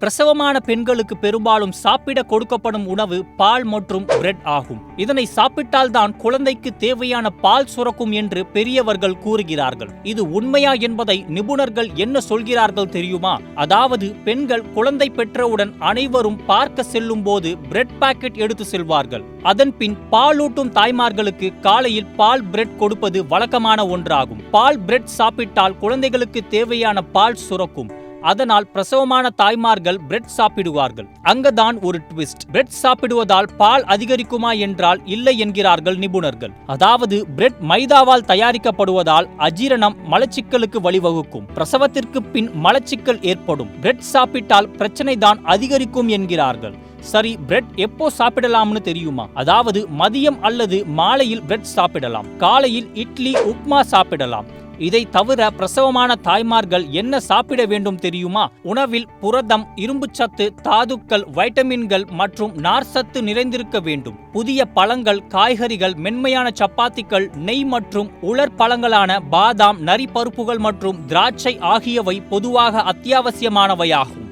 பிரசவமான பெண்களுக்கு பெரும்பாலும் சாப்பிட கொடுக்கப்படும் உணவு பால் மற்றும் பிரெட் ஆகும். இதனை சாப்பிட்டால்தான் குழந்தைக்கு தேவையான பால் சுரக்கும் என்று பெரியவர்கள் கூறுகிறார்கள். இது உண்மையா என்பதை நிபுணர்கள் என்ன சொல்கிறார்கள் தெரியுமா? அதாவது பெண்கள் குழந்தை பெற்றவுடன் அனைவரும் பார்க்க செல்லும் போது பிரெட் பாக்கெட் எடுத்து செல்வார்கள். அதன் பின் பாலூட்டும் தாய்மார்களுக்கு காலையில் பால் பிரெட் கொடுப்பது வழக்கமான ஒன்றாகும். பால் பிரெட் சாப்பிட்டால் குழந்தைகளுக்கு தேவையான பால் சுரக்கும். அதனால் பிரசவமான தாய்மார்கள் பிரெட் சாப்பிடுவார்கள். அங்கதான் ஒரு ட்விஸ்ட். பிரெட் சாப்பிடுவதால் பால் அதிகரிக்குமா என்றால் இல்லை என்கிறார்கள் நிபுணர்கள். அதாவது பிரெட் மைதாவால் தயாரிக்கப்படுவதால் அஜீரணம், மலச்சிக்கலுக்கு வழிவகுக்கும். பிரசவத்திற்கு பின் மலச்சிக்கல் ஏற்படும். பிரெட் சாப்பிட்டால் பிரச்சனை தான் அதிகரிக்கும் என்கிறார்கள். சரி, பிரெட் எப்போ சாப்பிடலாம்னு தெரியுமா? அதாவது மதியம் அல்லது மாலையில் பிரெட் சாப்பிடலாம். காலையில் இட்லி, உப்மா சாப்பிடலாம். இதை தவிர பிரசவமான தாய்மார்கள் என்ன சாப்பிட வேண்டும் தெரியுமா? உணவில் புரதம், இரும்புச்சத்து, தாதுக்கள், வைட்டமின்கள் மற்றும் நார்சத்து நிறைந்திருக்க வேண்டும். புதிய பழங்கள், காய்கறிகள், மென்மையான சப்பாத்திகள், நெய் மற்றும் உலர் பழங்களான பாதாம், நரி பருப்புகள் மற்றும் திராட்சை ஆகியவை பொதுவாக அத்தியாவசியமானவையாகும்.